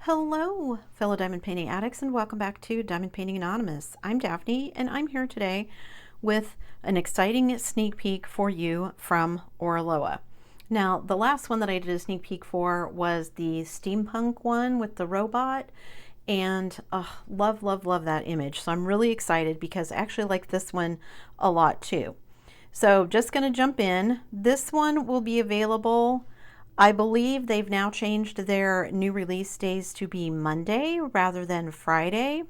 Hello, fellow diamond painting addicts, and welcome back to Diamond Painting Anonymous. I'm Daphne, and I'm here today with an exciting sneak peek for you from Oraloa. Now, the last one that I did a sneak peek for was the steampunk one with the robot, and love, love, love that image. So I'm really excited because I actually like this one a lot too. So just going to jump in. This one will be available. I believe they've now changed their new release days to be Monday rather than Friday.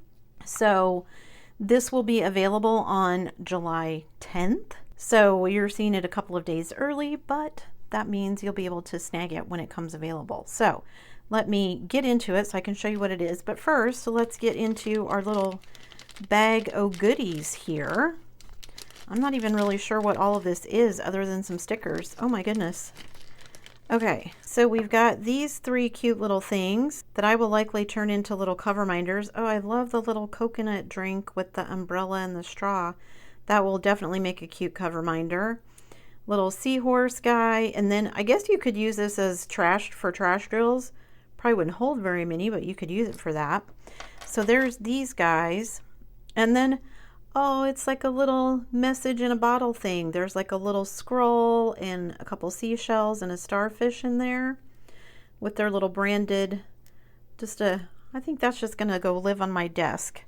So this will be available on July 10th. So you're seeing it a couple of days early, but that means you'll be able to snag it when it comes available. So let me get into it so I can show you what it is. But first, let's get into our little bag of goodies here. I'm not even really sure what all of this is other than some stickers. Oh my goodness. Okay, so we've got these three cute little things that I will likely turn into little cover minders. Oh, I love the little coconut drink with the umbrella and the straw. That will definitely make a cute cover minder. Little seahorse guy, and then I guess you could use this as trash for trash drills. Probably wouldn't hold very many, but you could use it for that. So there's these guys, and then oh, it's like a little message in a bottle thing. There's like a little scroll and a couple seashells and a starfish in there with their little branded, I think that's just gonna go live on my desk.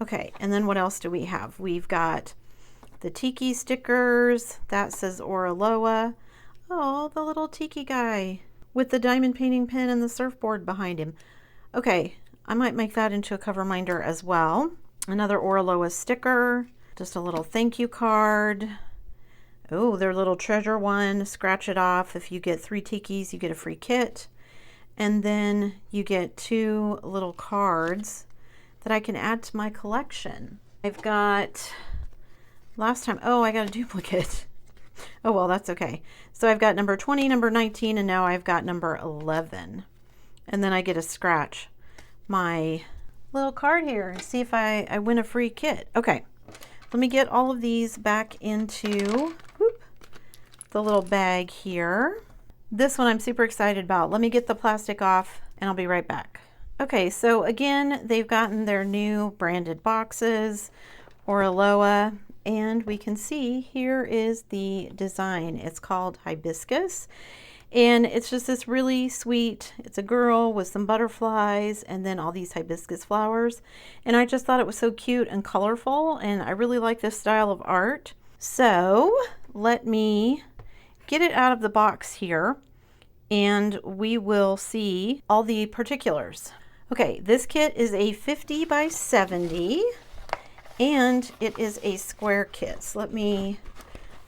Okay, and then what else do we have? We've got the tiki stickers. That says Oraloa. Oh, the little tiki guy with the diamond painting pen and the surfboard behind him. Okay, I might make that into a cover minder as well. Another Oraloa sticker, just a little thank you card. Oh, their little treasure one, scratch it off. If you get 3 tikis, you get a free kit. And then you get 2 little cards that I can add to my collection. I've got, last time, oh, I got a duplicate. Oh, well, that's okay. So I've got number 20, number 19, and now I've got number 11. And then I get to scratch my little card here and see if I win a free kit. Okay, let me get all of these back into the little bag here. This one I'm super excited about. Let me get the plastic off and I'll be right back. Okay, so again, they've gotten their new branded boxes, Oraloa, and we can see here is the design. It's called Hibiscus. And it's just this really sweet, it's a girl with some butterflies and then all these hibiscus flowers. And I just thought it was so cute and colorful, and I really like this style of art. So let me get it out of the box here and we will see all the particulars. Okay, this kit is a 50 by 70 and it is a square kit. So let me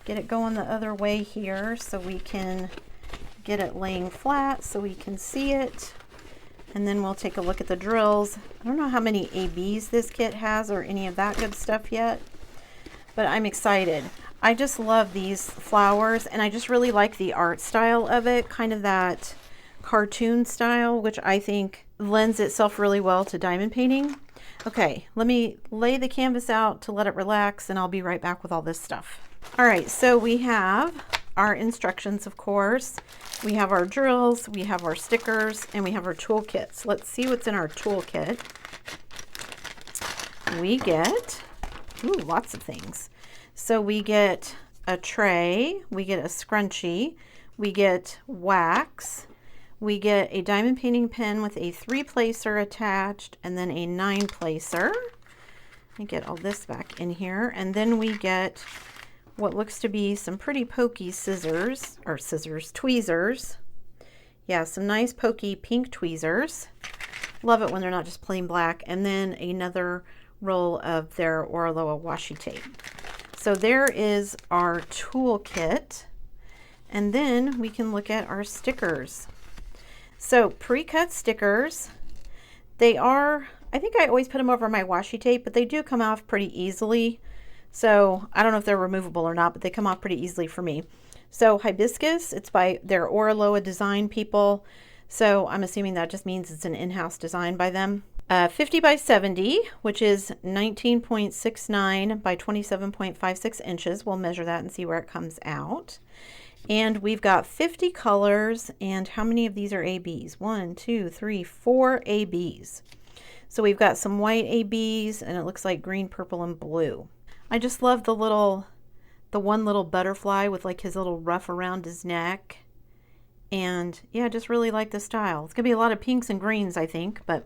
get it going the other way here so we can get it laying flat so we can see it, and then we'll take a look at the drills. I don't know how many ABs this kit has or any of that good stuff yet, but I'm excited. I just love these flowers, and I just really like the art style of it, kind of that cartoon style, which I think lends itself really well to diamond painting. Okay, let me lay the canvas out to let it relax, and I'll be right back with all this stuff. All right, so we have our instructions, of course. We have our drills, we have our stickers, and we have our toolkits. Let's see what's in our toolkit. We get, lots of things. So we get a tray, we get a scrunchie, we get wax, we get a diamond painting pen with a 3-placer attached, and then a 9-placer. Let me get all this back in here. And then we get what looks to be some pretty pokey tweezers. Yeah, some nice pokey pink tweezers. Love it when they're not just plain black. And then another roll of their Oraloa washi tape. So there is our toolkit. And then we can look at our stickers. So pre-cut stickers, they are, I think I always put them over my washi tape, but they do come off pretty easily. So I don't know if they're removable or not, but they come off pretty easily for me. So Hibiscus, it's by their Oraloa design people. So I'm assuming that just means it's an in-house design by them. 50 by 70, which is 19.69 by 27.56 inches. We'll measure that and see where it comes out. And we've got 50 colors, and how many of these are ABs? 1, 2, 3, 4 ABs. So we've got some white ABs, and it looks like green, purple, and blue. I just love the one little butterfly with like his little ruff around his neck. And yeah, I just really like the style. It's gonna be a lot of pinks and greens, I think, but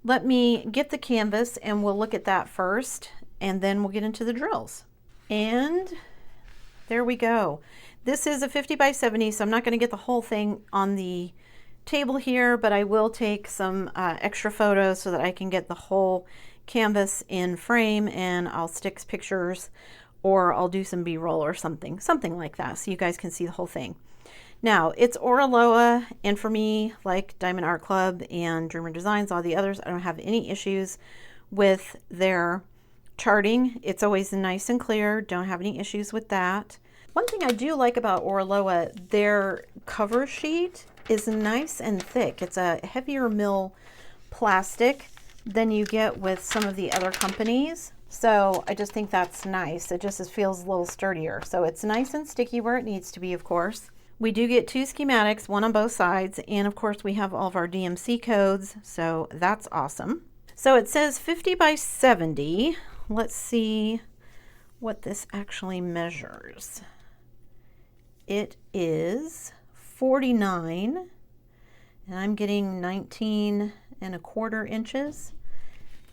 let me get the canvas and we'll look at that first, and then we'll get into the drills. And there we go. This is a 50 by 70, so I'm not going to get the whole thing on the table here, but I will take some extra photos so that I can get the whole canvas in frame, and I'll stick pictures, or I'll do some B-roll or something like that, so you guys can see the whole thing. Now, it's Oraloa, and for me, like Diamond Art Club and Dreamer Designs, all the others, I don't have any issues with their charting. It's always nice and clear, don't have any issues with that. One thing I do like about Oraloa, their cover sheet is nice and thick. It's a heavier mill plastic than you get with some of the other companies. So I just think that's nice. It just feels a little sturdier. So it's nice and sticky where it needs to be, of course. We do get 2 schematics, one on both sides, and of course we have all of our DMC codes, so that's awesome. So it says 50 by 70. Let's see what this actually measures. It is 49, and I'm getting 19¼ inches.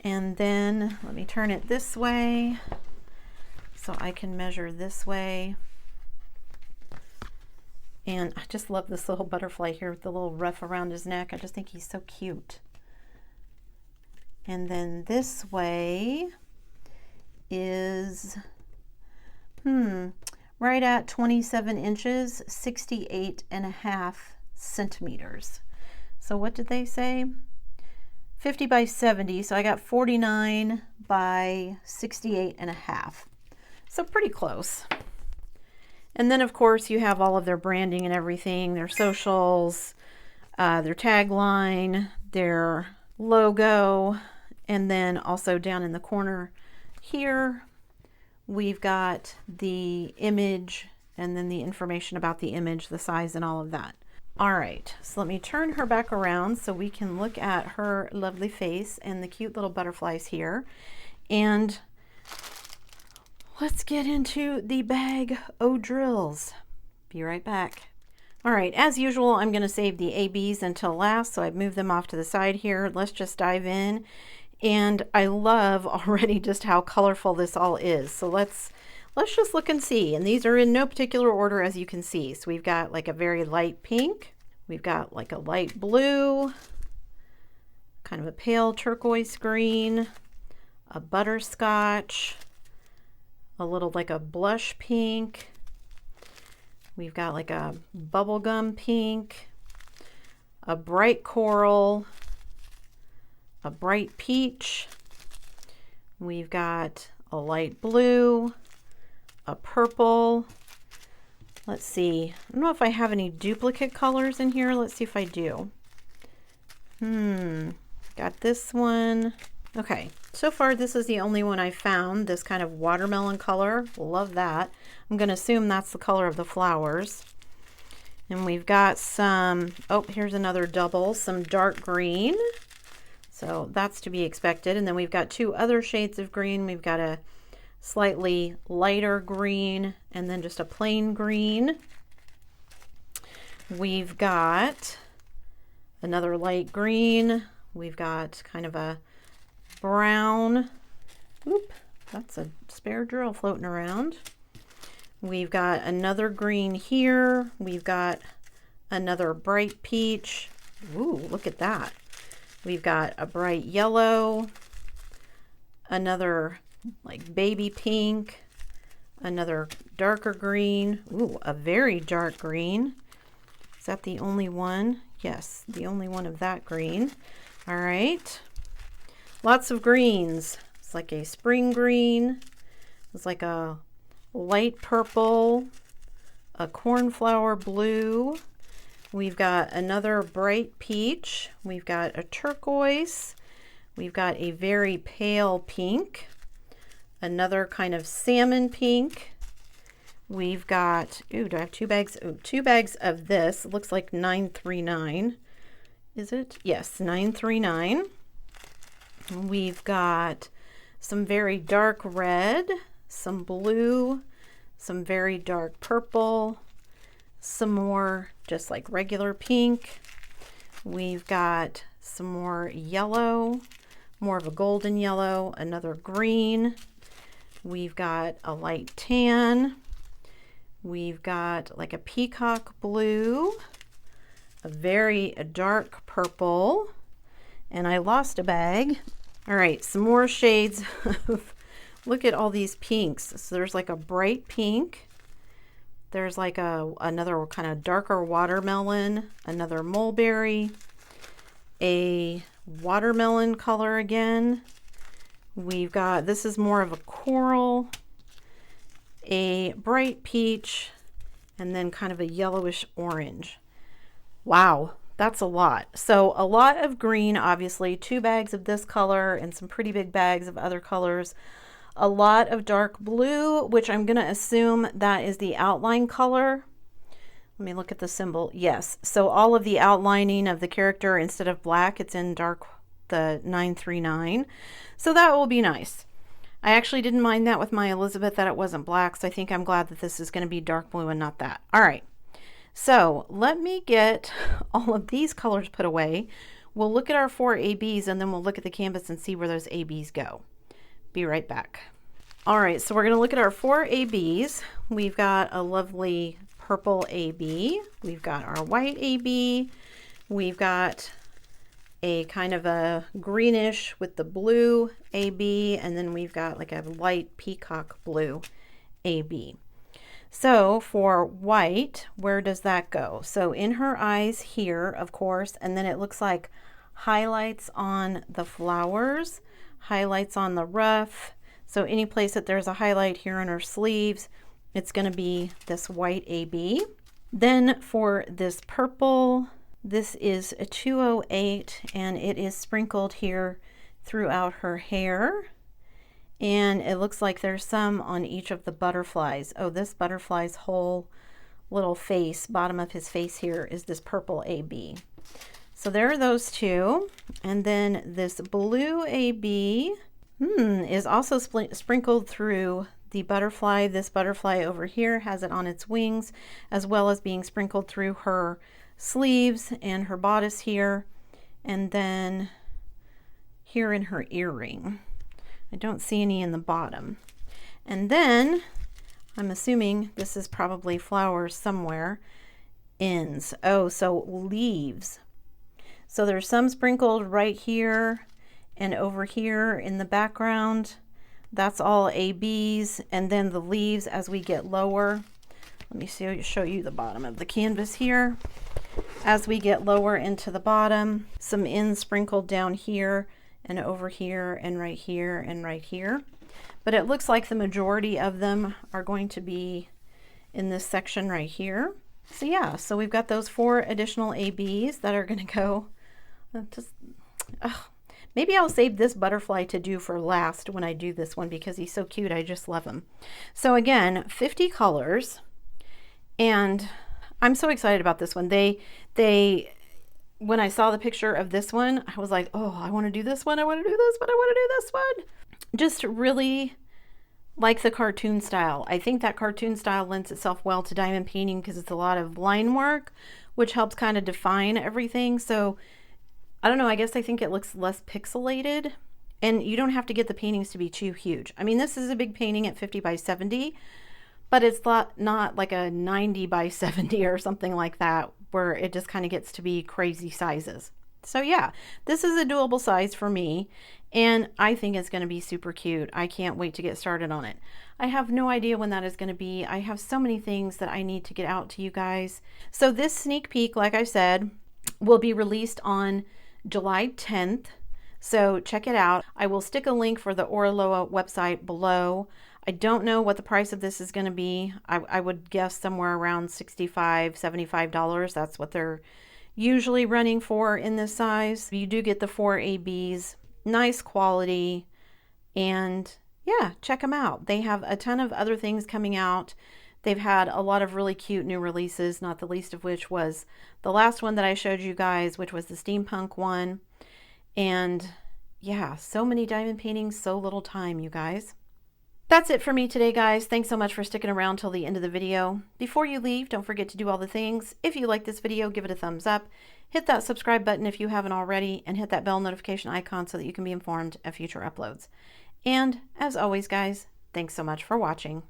And then let me turn it this way so I can measure this way. And I just love this little butterfly here with the little ruff around his neck. I just think he's so cute. And then this way is, right at 27 inches, 68½ centimeters. So what did they say? 50 by 70, so I got 49 by 68½. So pretty close. And then of course you have all of their branding and everything, their socials, their tagline, their logo, and then also down in the corner here, we've got the image and then the information about the image, the size, and all of that. All right, so let me turn her back around so we can look at her lovely face and the cute little butterflies here. And let's get into the bag o' drills. Be right back. All right, as usual, I'm going to save the ABs until last, so I've moved them off to the side here. Let's just dive in. And I love already just how colorful this all is. So let's just look and see. And these are in no particular order, as you can see. So we've got like a very light pink. We've got like a light blue, kind of a pale turquoise green, a butterscotch, a little like a blush pink. We've got like a bubblegum pink, a bright coral, a bright peach. We've got a light blue, a purple. Let's see. I don't know if I have any duplicate colors in here. Let's see if I do. Got this one. Okay, so far this is the only one I found, this kind of watermelon color. Love that. I'm going to assume that's the color of the flowers. And we've got some, oh, here's another double, some dark green. So that's to be expected. And then we've got 2 other shades of green. We've got a slightly lighter green and then just a plain green. We've got another light green. We've got kind of a brown. Oop, that's a spare drill floating around. We've got another green here. We've got another bright peach. Ooh, look at that. We've got a bright yellow, another like baby pink, another darker green. Ooh, a very dark green. Is that the only one? Yes, the only one of that green. All right. Lots of greens. It's like a spring green. It's like a light purple, a cornflower blue. We've got another bright peach. We've got a turquoise. We've got a very pale pink, another kind of salmon pink. We've got, ooh, do I have 2 bags? Ooh, 2 bags of this. It looks like 939. Is it? Yes, 939. We've got some very dark red, some blue, some very dark purple, some more just like regular pink. We've got some more yellow, more of a golden yellow, another green. We've got a light tan. We've got like a peacock blue, a very dark purple, and I lost a bag. All right, some more shades of, look at all these pinks. So there's like a bright pink. There's like another kind of darker watermelon, another mulberry, a watermelon color again. We've got, this is more of a coral, a bright peach, and then kind of a yellowish orange. Wow, that's a lot. So a lot of green, obviously, 2 bags of this color and some pretty big bags of other colors. A lot of dark blue, which I'm going to assume that is the outline color. Let me look at the symbol. Yes, so all of the outlining of the character, instead of black, it's in dark, the 939. So that will be nice. I actually didn't mind that with my Elizabeth, that it wasn't black, so I think I'm glad that this is going to be dark blue and not that. All right, so let me get all of these colors put away. We'll look at our 4 ABs and then we'll look at the canvas and see where those ABs go. Be right back. All right, so we're going to look at our 4 ABs. We've got a lovely purple AB. We've got our white AB. We've got a kind of a greenish with the blue AB, and then we've got like a light peacock blue AB. So for white, where does that go? So in her eyes here, of course, and then it looks like highlights on the flowers, highlights on the ruff. So any place that there's a highlight here on her sleeves, it's going to be this white AB. Then for this purple, this is a 208, and it is sprinkled here throughout her hair. And it looks like there's some on each of the butterflies. Oh, this butterfly's whole little face, bottom of his face here, is this purple AB. So there are those 2. And then this blue AB is also sprinkled through the butterfly. This butterfly over here has it on its wings, as well as being sprinkled through her sleeves and her bodice here, and then here in her earring. I don't see any in the bottom. And then I'm assuming this is probably flowers somewhere. Ends. Oh, so leaves. So there's some sprinkled right here and over here in the background. That's all ABs. And then the leaves as we get lower. Let me show you the bottom of the canvas here. As we get lower into the bottom, some ends sprinkled down here and over here and right here and right here. But it looks like the majority of them are going to be in this section right here. So yeah, so we've got those 4 additional ABs that are going to go. Maybe I'll save this butterfly to do for last when I do this one, because he's so cute. I just love him. So again, 50 colors. And I'm so excited about this one. When I saw the picture of this one, I was like, oh, I want to do this one. I want to do this one. I want to do this one. Just really like the cartoon style. I think that cartoon style lends itself well to diamond painting because it's a lot of line work, which helps kind of define everything. So I don't know, I guess I think it looks less pixelated, and you don't have to get the paintings to be too huge. I mean, this is a big painting at 50 by 70, but it's not like a 90 by 70 or something like that, where it just kind of gets to be crazy sizes. So yeah, this is a doable size for me, and I think it's going to be super cute. I can't wait to get started on it. I have no idea when that is going to be. I have so many things that I need to get out to you guys. So this sneak peek, like I said, will be released on July 10th. So check it out. I will stick a link for the Oraloa website below. I don't know what the price of this is going to be. I would guess somewhere around $65, $75. That's what they're usually running for in this size. You do get the 4 ABs nice quality, and yeah, check them out. They have a ton of other things coming out. They've had a lot of really cute new releases, not the least of which was the last one that I showed you guys, which was the steampunk one. And yeah, so many diamond paintings, so little time, you guys. That's it for me today, guys. Thanks so much for sticking around till the end of the video. Before you leave, don't forget to do all the things. If you like this video, give it a thumbs up. Hit that subscribe button if you haven't already, and hit that bell notification icon so that you can be informed of future uploads. And as always, guys, thanks so much for watching.